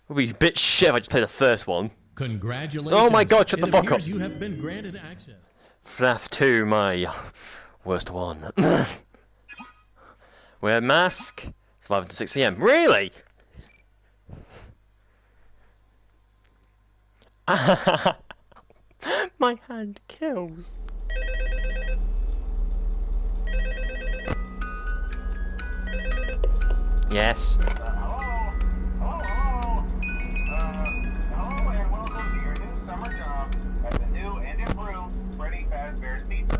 Would be a bit shit if I just played the first one. Congratulations. Oh my god, shut the fuck up. You have been granted access. FNAF 2, my worst one. Wear mask. Survive until 6 AM. Really? My hand kills. Yes. Hello and welcome to your new summer job at the new and improved Freddy Fazbear's Pizza.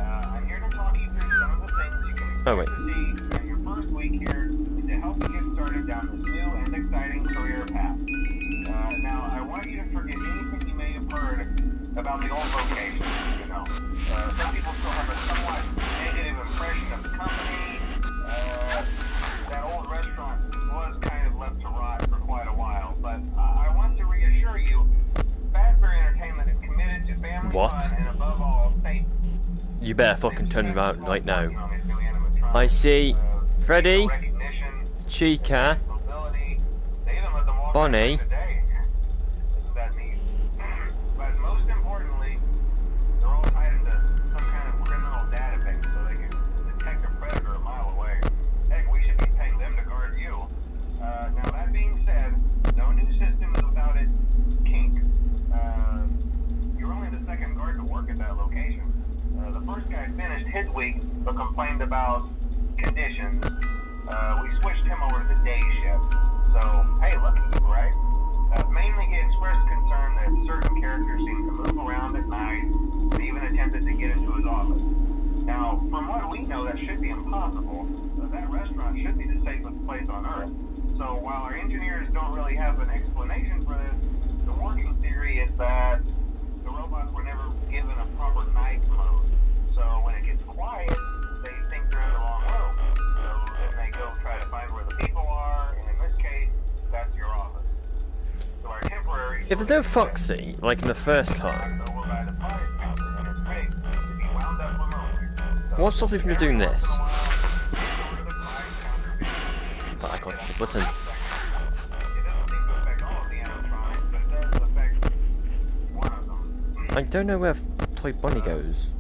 I'm here to talk you through some of the things you can expect to see in your first week here and to help you get started down this new and exciting career path. Now, I want you to forget anything you may have heard about the old location. Some people still have a somewhat negative impression of the company. That old restaurant was kind of left to rot for quite a while, but I want to reassure you, Fazbear Entertainment is committed to family fun and above all, safety. You better fucking turn around right now. I see Freddy, Chica, Bonnie. But most importantly, they're all tied into some kind of criminal database so they can detect a predator a mile away. Heck, we should be paying them to guard you. Now that being said, no new system is without its kink. You're only the second guard to work at that location. The first guy finished his week but complained about conditions. We switched him over to the day shift. So, hey, lucky you, right? Mainly he expressed concern that certain characters seem to move around at night and even attempted to get into his office. Now, from what we know, that should be impossible. That restaurant should be the safest place on Earth. So while our engineers don't really have an explanation for this, the working theory is that the robots were never given a proper night mode. So when it gets quiet, they think they're in the wrong room. So then they go try to find where the people are, and in this case, that's your office. So our temporary... If there's no Foxy, like in the first time, what stops me from just doing this? But I can't hit the button. I don't know where Toy Bonnie goes.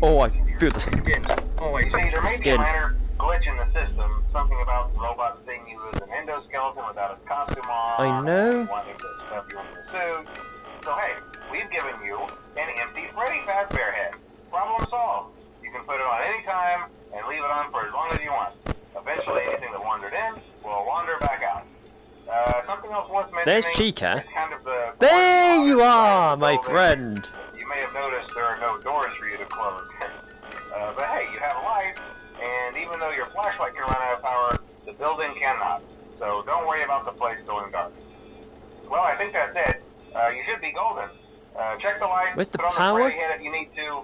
Oh, I feel the skin. Oh, wait, see, there may be a minor glitch in the system. Something about the robot seeing you as an endoskeleton without a costume on. I know. Wanting to stuff you into the suit. So hey, we've given you an empty Freddy Fazbear head. Problem solved. You can put it on any time and leave it on for as long as you want. Eventually, anything that wandered in will wander back out. Something else worth mentioning. There's Chica. Kind of there you are, my friend. You may have noticed there are no doors for you to close. But hey, you have a light, and even though your flashlight can run out of power, the building cannot. So don't worry about the place going dark. Well, I think that's it. You should be golden. Check the lights, with the put on power? the spray head if you need to.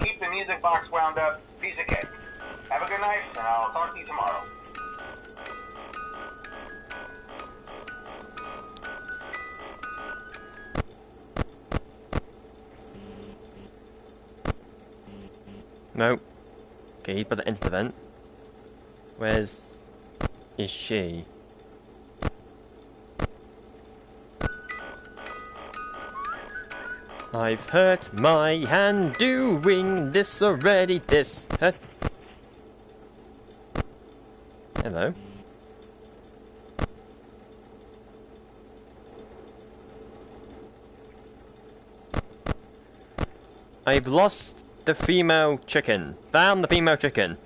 Keep the music box wound up. Piece of cake. Have a good night, and I'll talk to you tomorrow. No. Okay, he's about to enter the vent. Where's... is she? I've hurt my hand doing this already, this hurt. Hello. I've lost the female chicken. Found the female chicken.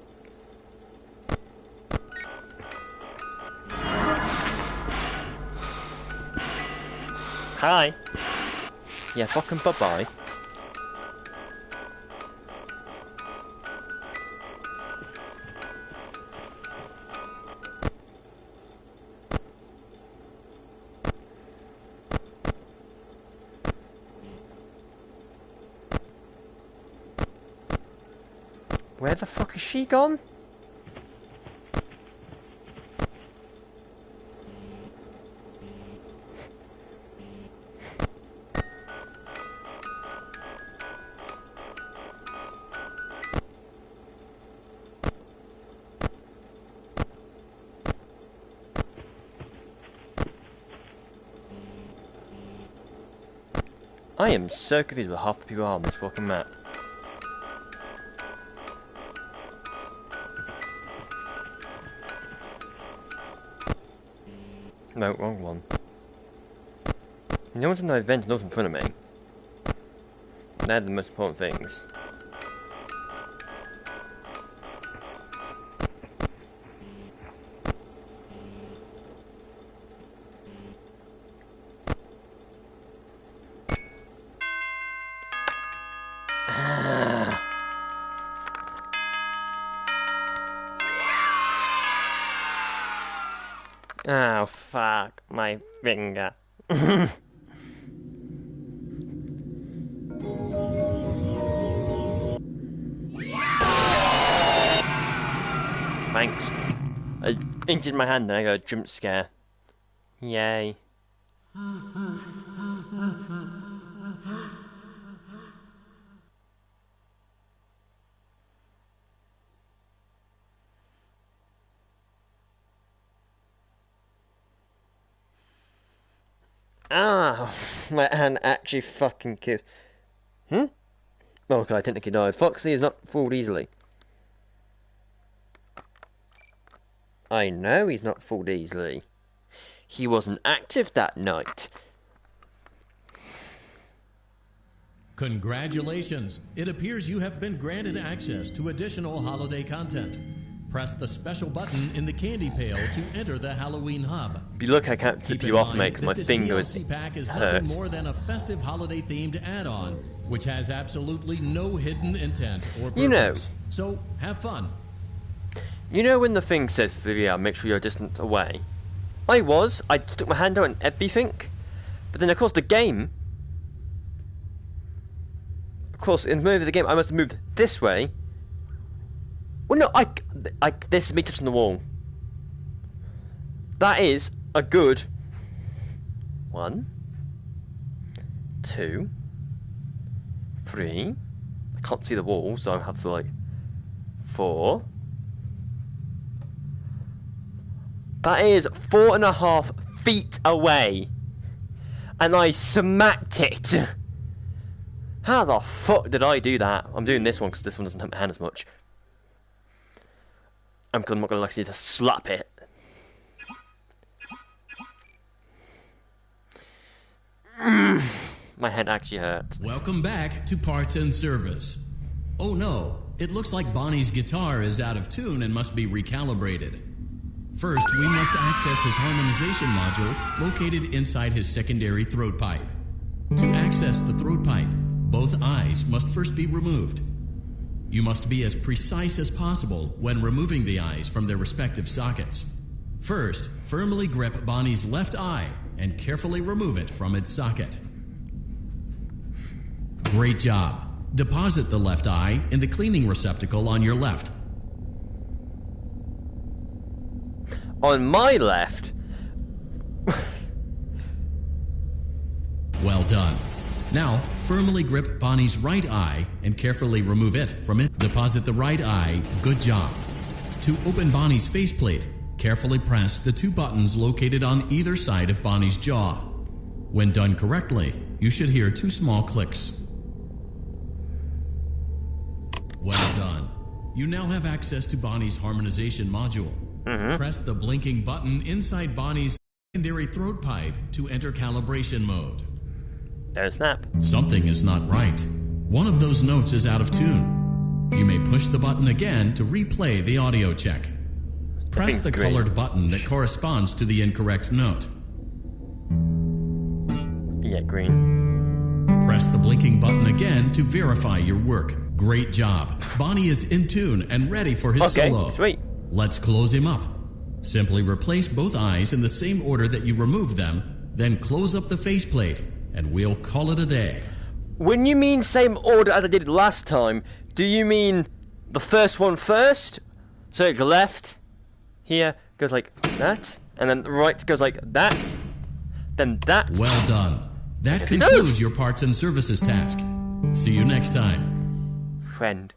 Hi. Yeah, fucking bye-bye. Where the fuck has she gone? I am so confused with half the people on this fucking map. No, wrong one. No one's in the event and no one's in front of me. They're the most important things. Oh, fuck my finger. Thanks. I injured my hand and I got a jump scare. Yay. Ah, my hand actually fucking killed. Oh, okay, I technically died. Foxy is not fooled easily. I know he's not fooled easily. He wasn't active that night. Congratulations! It appears you have been granted access to additional holiday content. Press the special button in the candy pail to enter the Halloween hub. You look, I can't keep you off, mate, because my finger is DLC pack is hurt. nothing more than a festive holiday-themed add-on, which has absolutely no hidden intent or purpose. You know. So, have fun. You know when the thing says, yeah, make sure you're a distance away? I stuck my hand out and everything. But then, of course, the game... Of course, in the movie of the game, I must have moved this way. Well, no, this is me touching the wall. That is a good 1, 2, 3. I can't see the wall, so I have to like 4. That is 4.5 feet away, and I smacked it. How the fuck did I do that? I'm doing this one because this one doesn't hurt my hand as much. I'm not going to actually just slap it. My head actually hurts. Welcome back to Parts and Service. Oh no, it looks like Bonnie's guitar is out of tune and must be recalibrated. First, we must access his harmonization module located inside his secondary throat pipe. To access the throat pipe, both eyes must first be removed. You must be as precise as possible when removing the eyes from their respective sockets. First, firmly grip Bonnie's left eye and carefully remove it from its socket. Great job. Deposit the left eye in the cleaning receptacle on your left. On my left? Well done. Now, firmly grip Bonnie's right eye and carefully remove it from it. Deposit the right eye. Good job. To open Bonnie's faceplate, carefully press the 2 buttons located on either side of Bonnie's jaw. When done correctly, you should hear 2 small clicks. Well done. You now have access to Bonnie's harmonization module. Press the blinking button inside Bonnie's secondary throat pipe to enter calibration mode. There's snap. Something is not right. One of those notes is out of tune. You may push the button again to replay the audio check. Press the colored button that corresponds to the incorrect note. Yeah, green. Press the blinking button again to verify your work. Great job. Bonnie is in tune and ready for his solo. Sweet. Let's close him up. Simply replace both eyes in the same order that you removed them, then close up the faceplate, and we'll call it a day. When you mean same order as I did last time, do you mean the first one first? So the left here goes like that, and then the right goes like that, then that. Well done. That Yes, concludes your parts and services task. See you next time. Friend.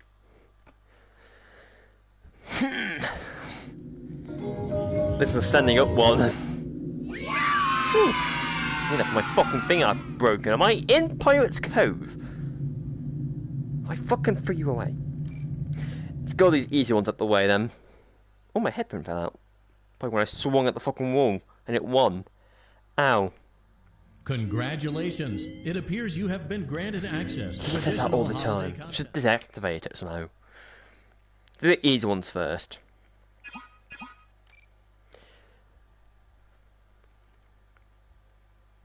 This is a standing up one. I mean, that's my fucking thing I've broken. Am I in Pirate's Cove? I fucking threw you away. Let's go these easy ones up the way then. Oh, my headphone fell out. Probably when I swung at the fucking wall and it won. Ow. Congratulations. It appears you have been granted access to It says that all the additional holiday time. Should content. deactivate it somehow. Do the easy ones first.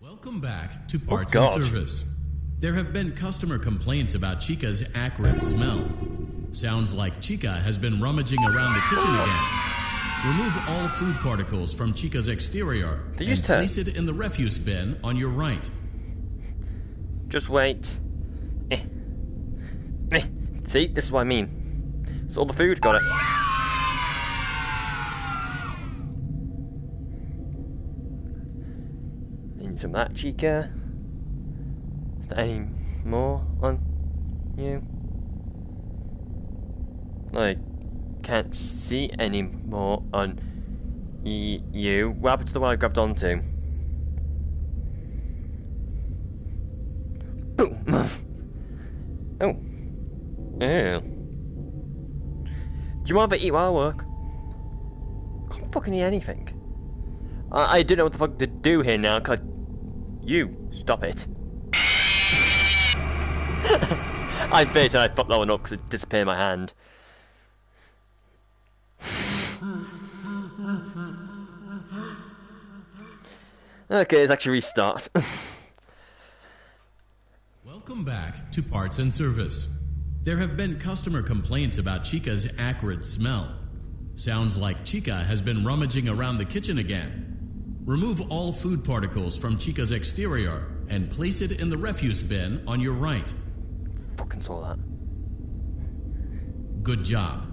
Welcome back to Parts God. and Service. There have been customer complaints about Chica's acrid smell. Sounds like Chica has been rummaging around the kitchen again. Remove all food particles from Chica's exterior Did you and just turn? place it in the refuse bin on your right. Just wait. See, this is what I mean. It's all the food, got it. Need some of that, Chica. Is there any more on you? I can't see any more on you. What happened to the one I grabbed onto? Boom! Oh. Ew. Do you mind if I eat while I work? Can't fucking eat anything. I don't know what the fuck to do here now, cause you stop it. I'm facing I fucked that one up because it disappeared in my hand. Okay, let's actually restart. Welcome back to Parts and Service. There have been customer complaints about Chica's acrid smell. Sounds like Chica has been rummaging around the kitchen again. Remove all food particles from Chica's exterior and place it in the refuse bin on your right. Fucking saw that. Good job.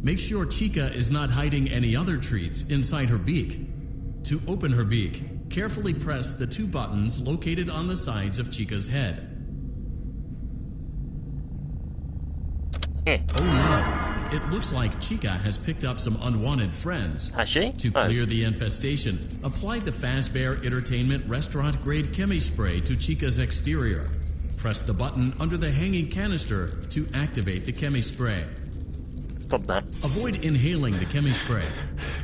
Make sure Chica is not hiding any other treats inside her beak. To open her beak, carefully press the two buttons located on the sides of Chica's head. Oh no, it looks like Chica has picked up some unwanted friends. Has she? To clear the infestation, apply the Fazbear Entertainment Restaurant Grade Chemi Spray to Chica's exterior. Press the button under the hanging canister to activate the Chemi Spray. Stop that. Avoid inhaling the Chemi Spray.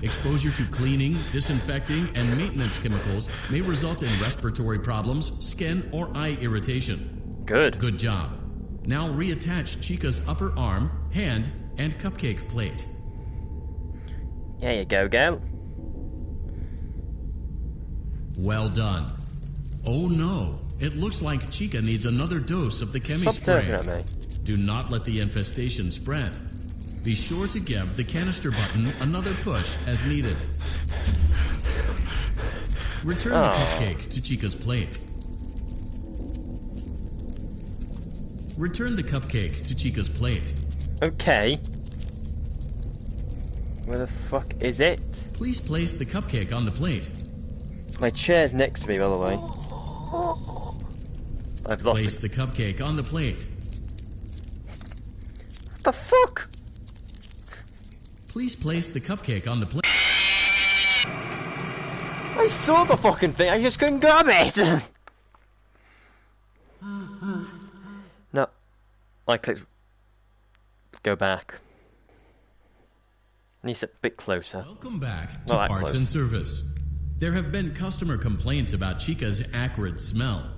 Exposure to cleaning, disinfecting, and maintenance chemicals may result in respiratory problems, skin, or eye irritation. Good. Good job. Now reattach Chica's upper arm, hand, and cupcake plate. There you go, girl. Well done. Oh no, it looks like Chica needs another dose of the Chemi Stop Spray. talking at me. Do not let the infestation spread. Be sure to give the canister button another push as needed. Return the cupcake to Chica's plate. Return the cupcake to Chica's plate. Okay. Where the fuck is it? Please place the cupcake on the plate. My chair's next to me, by the way. I've lost Place it. the cupcake on the plate. What the fuck? Please place the cupcake on the plate. I saw the fucking thing, I just couldn't grab it! No. I clicked... Go back. Need to sit a bit closer. Welcome back Not to that Parts close. and Service. There have been customer complaints about Chica's acrid smell.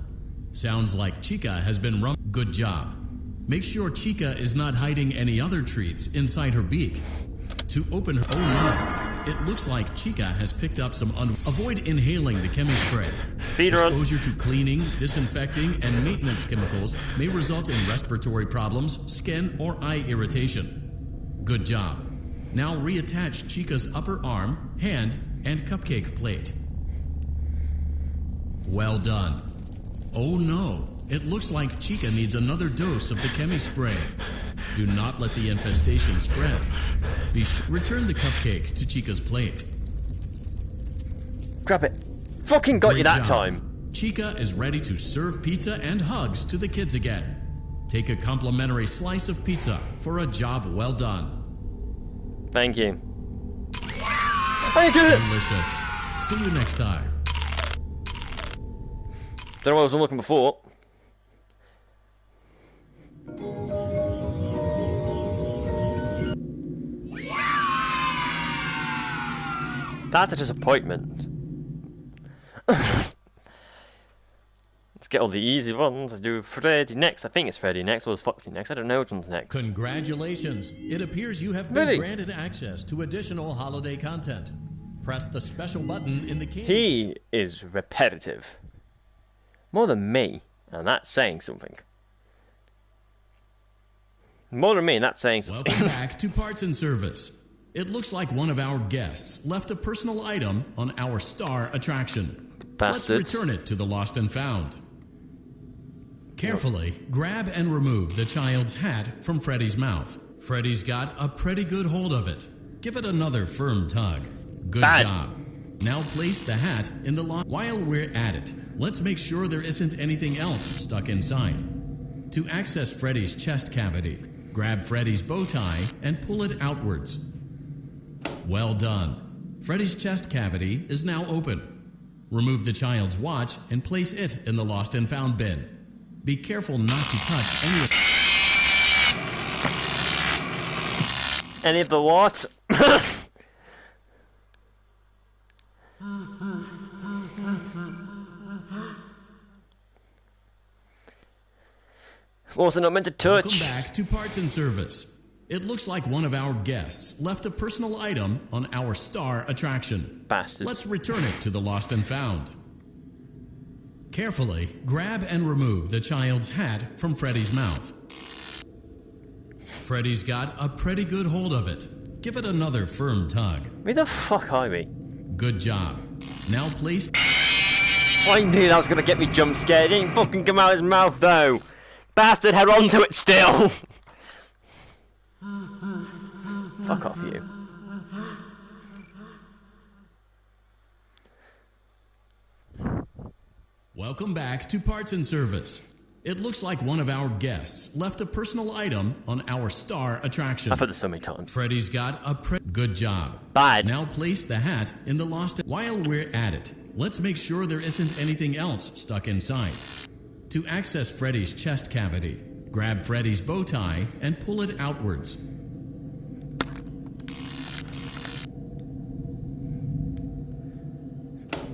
Sounds like Chica has been Good job. Make sure Chica is not hiding any other treats inside her beak. To open her... Oh no. It looks like Chica has picked up some Avoid inhaling the Chemi Spray. Speedrun. Exposure to cleaning, disinfecting, and maintenance chemicals may result in respiratory problems, skin, or eye irritation. Good job. Now reattach Chica's upper arm, hand, and cupcake plate. Well done. Oh no. It looks like Chica needs another dose of the Chemi Spray. Do not let the infestation spread. Return the cupcake to Chica's plate. Grab it. Fucking got Great you that job. time. Chica is ready to serve pizza and hugs to the kids again. Take a complimentary slice of pizza for a job well done. Thank you. I did it! Delicious. See you next time. Don't know what I was looking before. That's a disappointment. Let's get all the easy ones. Let's do Freddy next. I think it's Freddy next, or it's Foxy next. I don't know which one's next. Congratulations! It appears you have been Really? granted access to additional holiday content. Press the special button in the key. He is repetitive. More than me, and that's saying something. More than me, and that's saying something. Welcome back to Parts and Service. It looks like one of our guests left a personal item on our star attraction. Bastards. Let's return it to the Lost and Found. Carefully grab and remove the child's hat from Freddy's mouth. Freddy's got a pretty good hold of it. Give it another firm tug. Good Bad. job. Now place the hat in the lock. While we're at it, let's make sure there isn't anything else stuck inside. To access Freddy's chest cavity, grab Freddy's bow tie and pull it outwards. Well done. Freddy's chest cavity is now open. Remove the child's watch and place it in the Lost and Found bin. Be careful not to touch Any of the what? Was it not meant to touch? Welcome back to Parts and Service. It looks like one of our guests left a personal item on our star attraction. Bastards. Let's return it to the Lost and Found. Carefully grab and remove the child's hat from Freddy's mouth. Freddy's got a pretty good hold of it. Give it another firm tug. Where the fuck are we? Good job. Now place... I knew that was gonna get me jump scared. It didn't fucking come out his mouth though. Bastard, held onto it still. Fuck off, you. Welcome back to Parts and Service. It looks like one of our guests left a personal item on our star attraction. I've heard this so many times. Freddy's got a good job. Bad. Now place the hat in the Lost. While we're at it, let's make sure there isn't anything else stuck inside. To access Freddy's chest cavity, grab Freddy's bow tie and pull it outwards.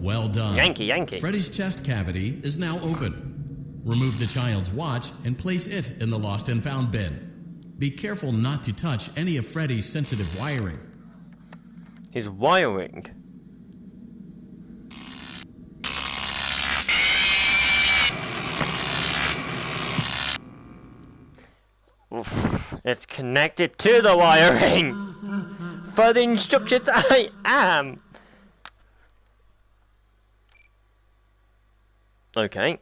Well done. Yankee, Yankee. Freddy's chest cavity is now open. Remove the child's watch and place it in the Lost and Found bin. Be careful not to touch any of Freddy's sensitive wiring. His wiring. Oof. It's connected to the wiring. For the instructions I am. Okay.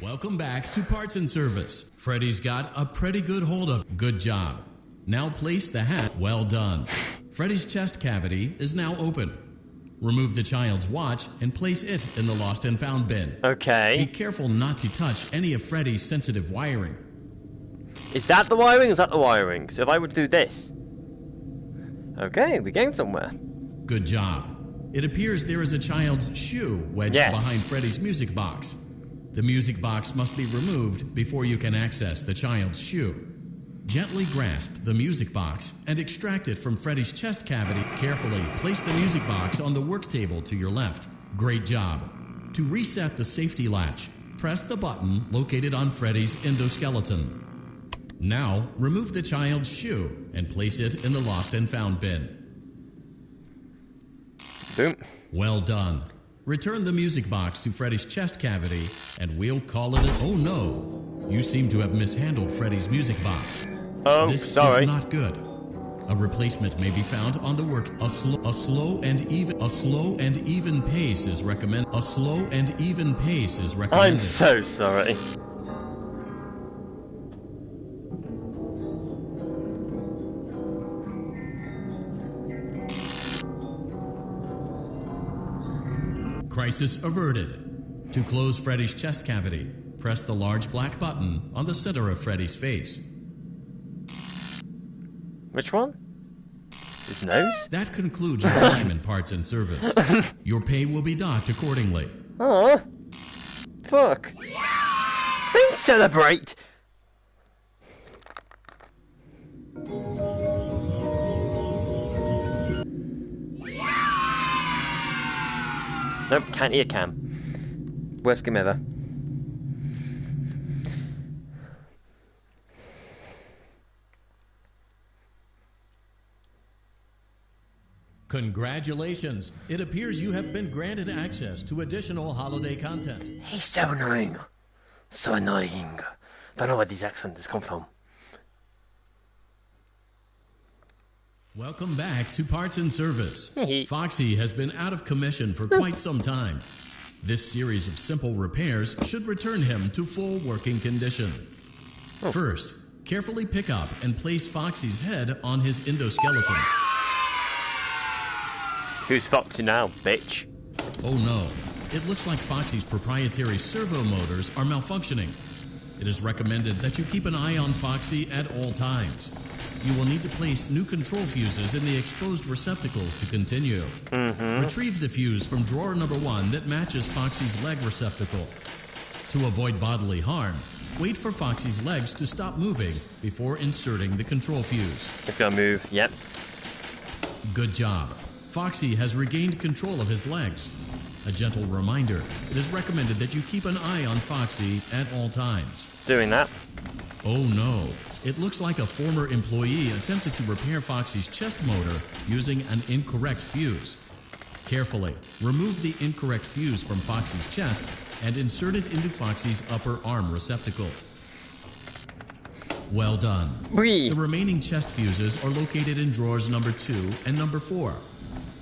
Welcome back to Parts and Service. Freddy's got a pretty good hold of. Good job. Now place the hat. Well done. Freddy's chest cavity is now open. Remove the child's watch and place it in the Lost and Found bin. Be Okay. careful not to touch any of Freddy's sensitive wiring. Is that the wiring or is that the wiring? So if I were to do this. Okay, we're getting somewhere. Good job. It appears there is a child's shoe wedged Yes. behind Freddy's music box. The music box must be removed before you can access the child's shoe. Gently grasp the music box and extract it from Freddy's chest cavity. Carefully place the music box on the work table to your left. Great job. To reset the safety latch, press the button located on Freddy's endoskeleton. Now, remove the child's shoe and place it in the Lost and Found bin. Boom. Well done. Return the music box to Freddy's chest cavity, and we'll call it a... Oh no! You seem to have mishandled Freddy's music box. Oh, This sorry. is not good. A replacement may be found on the work. A slow and even pace is recommended. A slow and even pace is recommended. I'm so sorry. Crisis averted. To close Freddy's chest cavity, press the large black button on the center of Freddy's face. Which one? His nose? That concludes your time in Parts and Service. Your pay will be docked accordingly. Aw. Fuck. Don't celebrate! Nope, can't hear Cam. Worst game ever. Congratulations! It appears you have been granted access to additional holiday content. He's so annoying. So annoying. Don't know where these accents come from. Welcome back to Parts and Service. Foxy has been out of commission for quite some time. This series of simple repairs should return him to full working condition. First, carefully pick up and place Foxy's head on his endoskeleton. Who's Foxy now, bitch? Oh no, it looks like Foxy's proprietary servo motors are malfunctioning. It is recommended that you keep an eye on Foxy at all times. You will need to place new control fuses in the exposed receptacles to continue. Retrieve the fuse from drawer number 1 that matches Foxy's leg receptacle. To avoid bodily harm, wait for Foxy's legs to stop moving before inserting the control fuse. It's gonna move, yep. Good job. Foxy has regained control of his legs. A gentle reminder, it is recommended that you keep an eye on Foxy at all times. Doing that. Oh no, it looks like a former employee attempted to repair Foxy's chest motor using an incorrect fuse. Carefully, remove the incorrect fuse from Foxy's chest and insert it into Foxy's upper arm receptacle. Well done. Whee. The remaining chest fuses are located in drawers number 2 and number 4.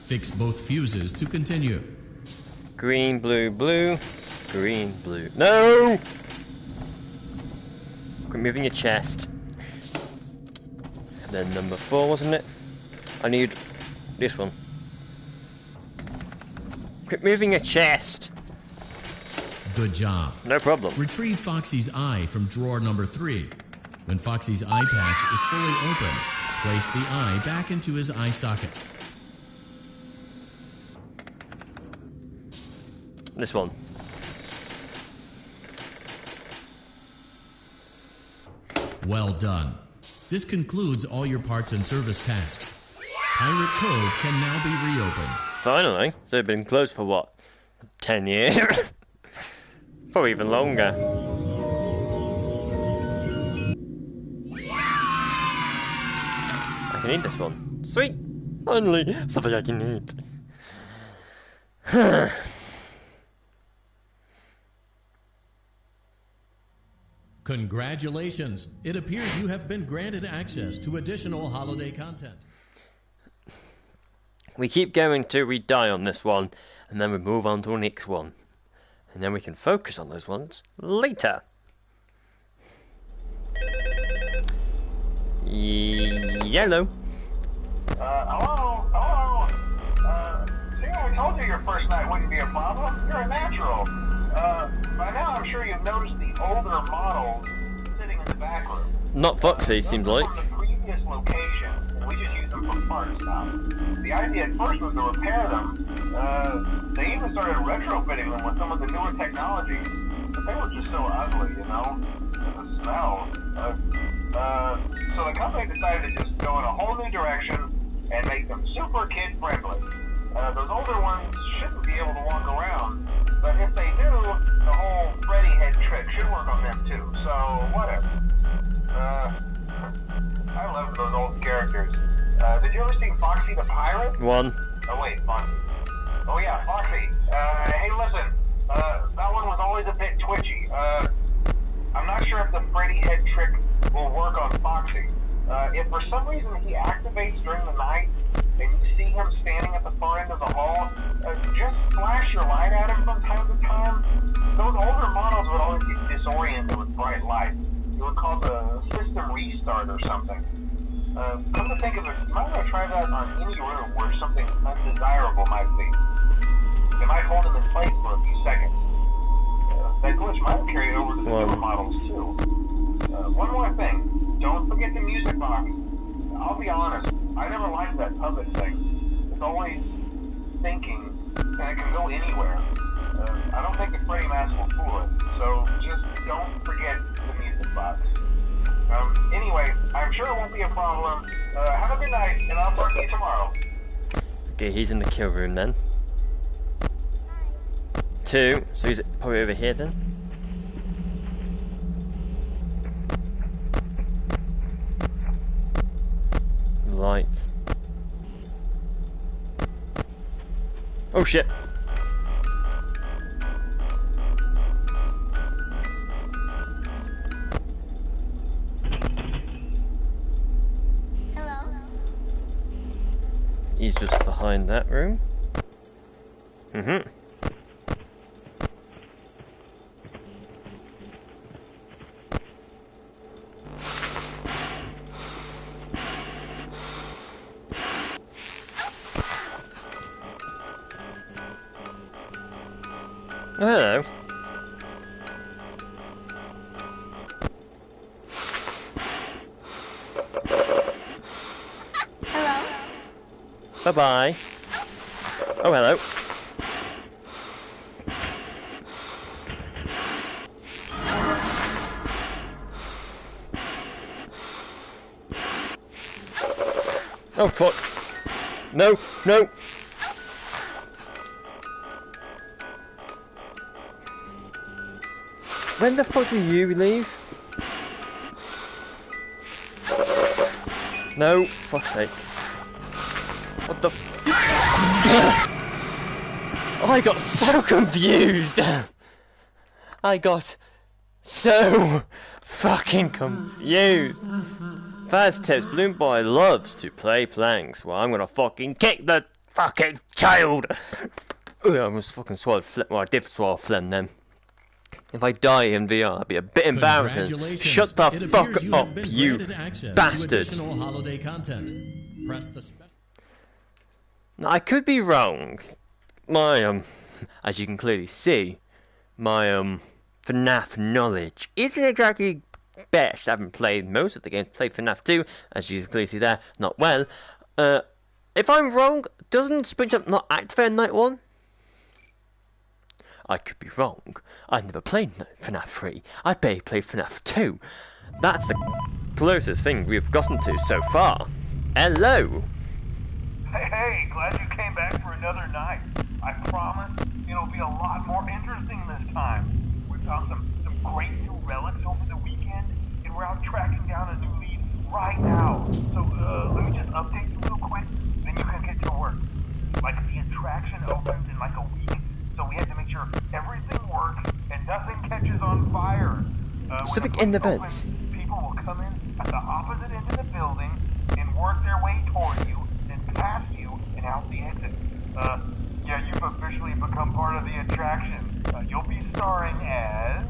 Fix both fuses to continue. Green, blue, blue. Green, blue. No! Quit moving your chest. And then number 4, wasn't it? I need this one. Quit moving your chest. Good job. No problem. Retrieve Foxy's eye from drawer number 3. When Foxy's eye patch is fully open, place the eye back into his eye socket. This one. Well done. This concludes all your parts and service tasks. Pirate Cove can now be reopened. Finally. So it's been closed for what? 10 years? Probably even longer. I can eat this one. Sweet. Finally, something I can eat. Congratulations! It appears you have been granted access to additional holiday content. We keep going till we die on this one, and then we move on to the next one. And then we can focus on those ones later. Yellow. Hello? See, I told you your first night wouldn't be a problem. You're a natural. By now I'm sure you've noticed the older models sitting in the back room. Not Foxy, seems like. From the previous location, and we just use them for parts now. The idea at first was to repair them. They even started retrofitting them with some of the newer technology, but they were just so ugly, you know? The smell. So the company decided to just go in a whole new direction and make them super kid-friendly. Those older ones shouldn't be able to walk around, but if they do, the whole Freddy head trick should work on them too, so whatever. I love those old characters. Did you ever see Foxy the Pirate? One. Oh wait, Foxy. Oh yeah, Foxy. Hey listen, that one was always a bit twitchy. I'm not sure if the Freddy head trick will work on Foxy. If for some reason he activates during the night, and you see him standing at the far end of the hall, just flash your light at him from time to time. Those older models would always get disoriented with bright light. It would cause a system restart or something. Come to think of it, you might want to try that on any room where something undesirable might be. It might hold him in place for a few seconds. That glitch might carry over to the newer models too. One more thing, don't forget the music box. I'll be honest, I never liked that puppet thing. It's always thinking, and it can go anywhere. I don't think the Freddy mask will fool it, so just don't forget the music box. Anyway, I'm sure it won't be a problem. Have a good night, and I'll talk to you tomorrow. Okay, he's in the kill room then. 2, so he's probably over here then. Right. Oh shit. Hello. He's just behind that room. Mm-hmm. Oh, hello. Hello. Bye-bye. Oh, hello. Oh, fuck. No, no. When the fuck do you leave? No, fuck's sake. What the f- I got so confused! I got so fucking confused! Fast tips, Balloon Boy loves to play planks. Well, I'm gonna fucking kick the fucking child! I almost fucking swallowed phlegm. Well, I did swallow phlegm then. If I die in VR, that'd be a bit embarrassing. Shut the fuck up, you bastard! Holiday content. Press the Now, I could be wrong. My, as you can clearly see, my, FnaF knowledge isn't exactly best. I haven't played most of the games. Played FNAF 2, as you can clearly see there, not well. If I'm wrong, doesn't Sprint Jump not activate Night 1? I could be wrong. I've never played FNAF 3. I've barely played FNAF 2. That's the closest thing we've gotten to so far. Hello! Hey, glad you came back for another night. I promise it'll be a lot more interesting this time. We found some great new relics over the weekend, and we're out tracking down a new lead right now. So, let me just update you real quick, then you can get to work. Like, the attraction opens in like a week, so we have to make sure everything works and nothing catches on fire. Specific in the vents. People will come in at the opposite end of the building and work their way toward you, then past you and out the exit. Yeah, you've officially become part of the attraction. You'll be starring as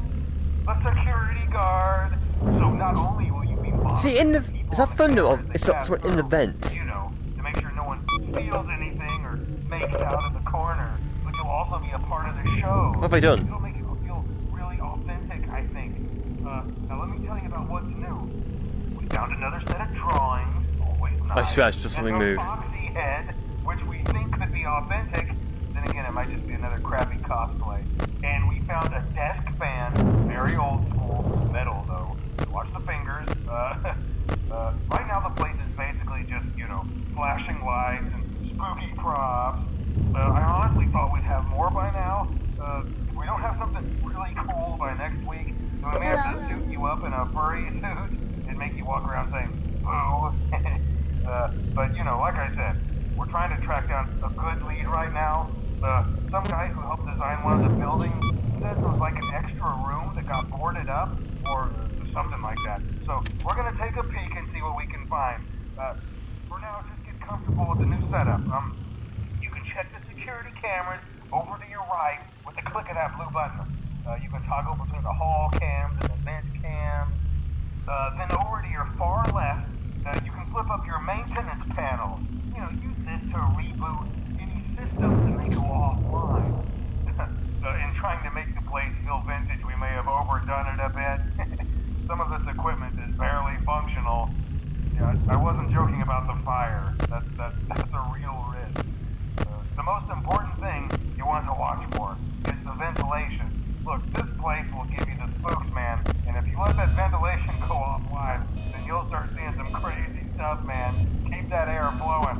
the security guard. So not only will you be See, in the is that thunder of it's someone in the vent? You know, to make sure no one steals anything or makes out of the corner. But you'll also be a part of the show. What have I done? It'll make you feel really authentic, I think. Now let me tell you about what's new. We found another set of drawings. Always nice. I swear it's just something and a moved. foxy head, which we think could be authentic. Then again, it might just be another crappy cosplay. And we found a desk fan, very old school, metal though. Watch the fingers. Right now the place is basically just, you know, flashing lights and spooky props. I honestly thought we'd have more by now. If we don't have something really cool by next week, then we may have to suit you up in a furry suit and make you walk around saying, boo. But, you know, like I said, we're trying to track down a good lead right now. Some guy who helped design one of the buildings said there was like an extra room that got boarded up or something like that. So we're going to take a peek and see what we can find. For now, just get comfortable with the new setup. You can check the security cameras over to your right with the click of that blue button. You can toggle between the hall cams and the vent cams. Then over to your far left, you can flip up your maintenance panel. You know, use this to reboot any systems that may go offline. In trying to make the place feel vintage, we may have overdone it a bit. Some of this equipment is barely functional. Yeah, I wasn't joking about the fire. That's a real risk. The most important thing you want to watch for is the place will give you the spokesman, and if you let that ventilation go offline, then you'll start seeing some crazy stuff, man. Keep that air flowing.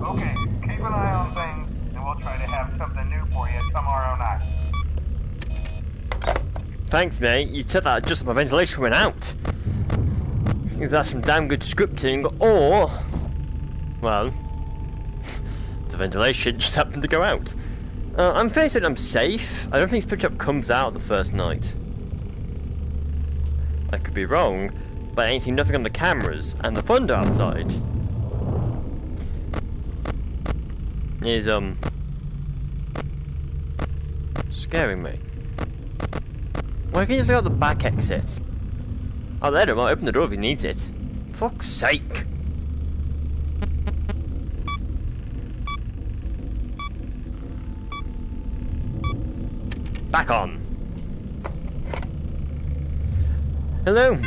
Okay, keep an eye on things, and we'll try to have something new for you tomorrow night. Thanks, mate. You said that just as my ventilation went out. Either that's some damn good scripting, or... well... the ventilation just happened to go out. I'm fairly certain I'm safe. I don't think this picture comes out the first night. I could be wrong, but I ain't seen nothing on the cameras, and the thunder outside is, scaring me. Why can't you just go out the back exit? I'll let him, I'll open the door if he needs it. Fuck's sake. Back on. Hello.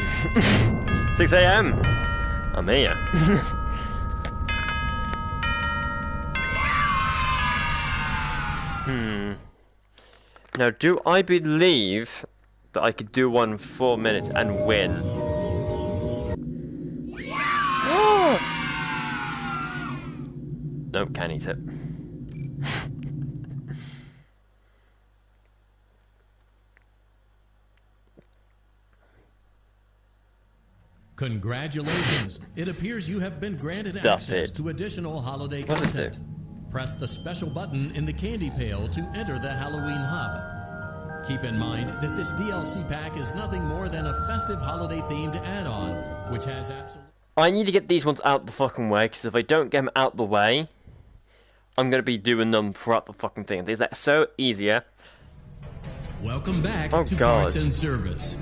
6 AM. I'm here. Now, do I believe that I could do one 4 minutes and win? Nope, can't eat it. Congratulations! It appears you have been granted Stuff access it. to additional holiday What's this content. Press the special button in the candy pail to enter the Halloween hub. Keep in mind that this DLC pack is nothing more than a festive holiday-themed add-on, which has absolutely... I need to get these ones out the fucking way, because if I don't get them out the way, I'm going to be doing them throughout the fucking thing. These are so easier. Welcome back Oh, to God. Parts and Service.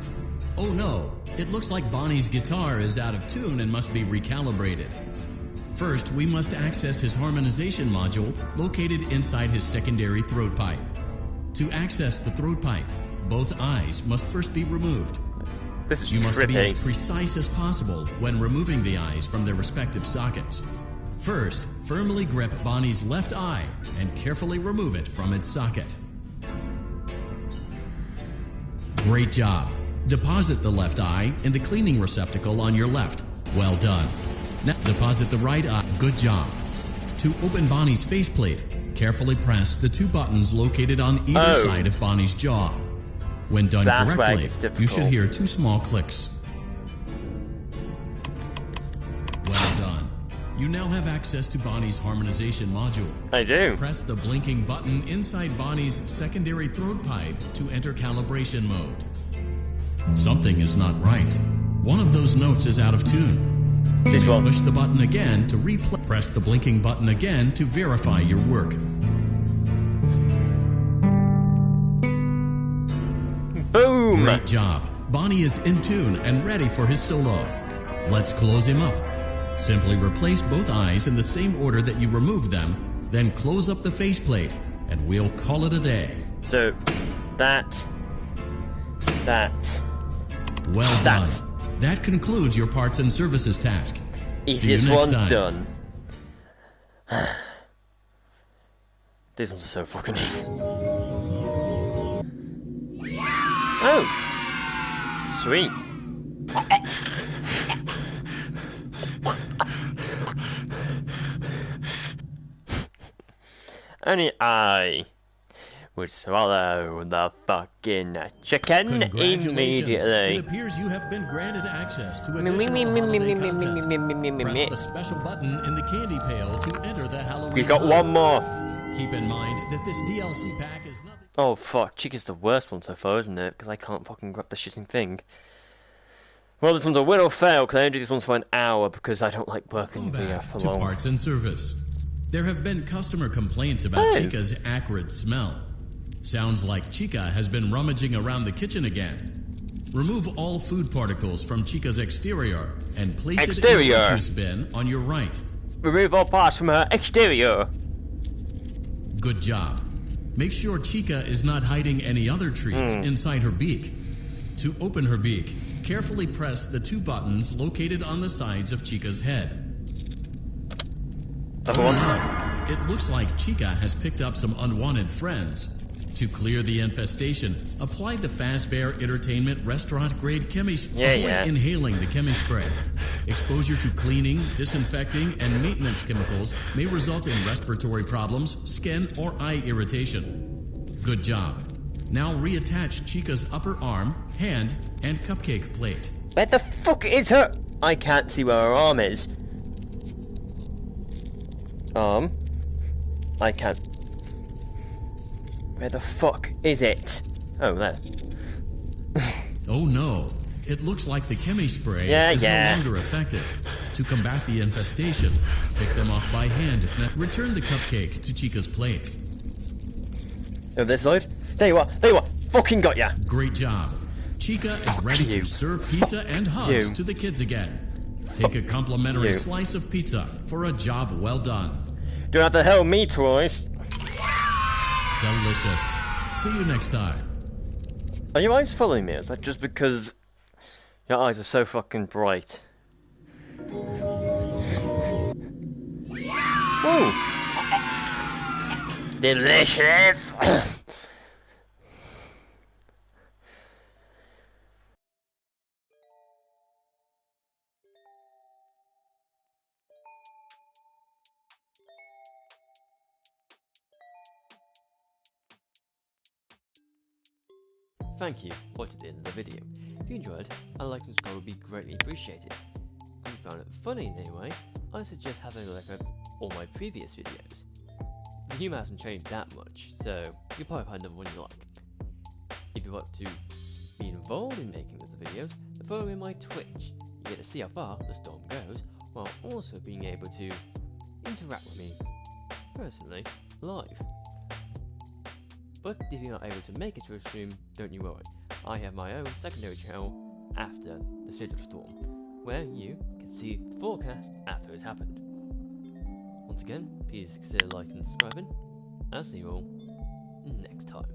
Oh no, it looks like Bonnie's guitar is out of tune and must be recalibrated. First, we must access his harmonization module located inside his secondary throat pipe. To access the throat pipe, both eyes must first be removed. This is You must be as trippy. precise as possible when removing the eyes from their respective sockets. First, firmly grip Bonnie's left eye and carefully remove it from its socket. Great job. Deposit the left eye in the cleaning receptacle on your left. Well done. Now deposit the right eye. Good job. To open Bonnie's faceplate, carefully press the two buttons located on either side of Bonnie's jaw. When done That's where it correctly, gets you should difficult. hear two small clicks. Well done. You now have access to Bonnie's harmonization module. I do. Press the blinking button inside Bonnie's secondary throat pipe to enter calibration mode. Something is not right. One of those notes is out of tune. This one. Push the button again to replay. Press the blinking button again to verify your work. Boom! Great job. Bonnie is in tune and ready for his solo. Let's close him up. Simply replace both eyes in the same order that you removed them, then close up the faceplate, and we'll call it a day. So, that. Well done. That concludes your parts and services task. See you Easiest next one time. done. These ones are so fucking easy. Oh! Sweet. Only I would swallow the fucking chicken Congratulations. It immediately. appears you have been granted access to additional holiday content. Press the special button in the candy pail to enter the Halloween We got hub. one more. Keep in mind that this DLC pack is nothing... Oh fuck, Chica's the worst one so far, isn't it? Because I can't fucking grab the shitting thing. Well, this one's a win or fail, because I only do these ones for an hour because I don't like working Welcome here back for to long. Parts and Service. There have been customer complaints about Oh. Chica's acrid smell. Sounds like Chica has been rummaging around the kitchen again. Remove all food particles from Chica's exterior and place it in Exterior. the refuse bin on your right. Remove all parts from her exterior. Good job. Make sure Chica is not hiding any other treats inside her beak. To open her beak, carefully press the two buttons located on the sides of Chica's head. Another one. It looks like Chica has picked up some unwanted friends. To clear the infestation, apply the Fazbear Entertainment restaurant-grade chemi. Avoid inhaling the chemi spray. Exposure to cleaning, disinfecting, and maintenance chemicals may result in respiratory problems, skin, or eye irritation. Good job. Now reattach Chica's upper arm, hand, and cupcake plate. Where the fuck is her? I can't see where her arm is. Arm? I can't. Where the fuck is it? Oh, there. Oh no. It looks like the chemi spray is no longer effective. To combat the infestation, pick them off by hand. Return the cupcake to Chica's plate. Oh, this side? There you are. There you are. Fucking got ya. Great job. Chica is ready to serve pizza and hugs to the kids again. Take a complimentary slice of pizza for a job well done. Don't have to help me twice. Delicious. See you next time. Are your eyes following me? Is that just because your eyes are so fucking bright? Ooh. Delicious. Thank you for watching the end of the video. If you enjoyed, a like and subscribe would be greatly appreciated. If you found it funny in any way, I suggest having a look at all my previous videos. The humour hasn't changed that much, so you'll probably find another one you like. If you want to be involved in making the videos, then follow me on my Twitch. You get to see how far the storm goes, while also being able to interact with me personally live. But if you're not able to make it to a stream, don't you worry. I have my own secondary channel after the scheduled storm, where you can see the forecast after it's happened. Once again, please consider liking and subscribing. I'll see you all next time.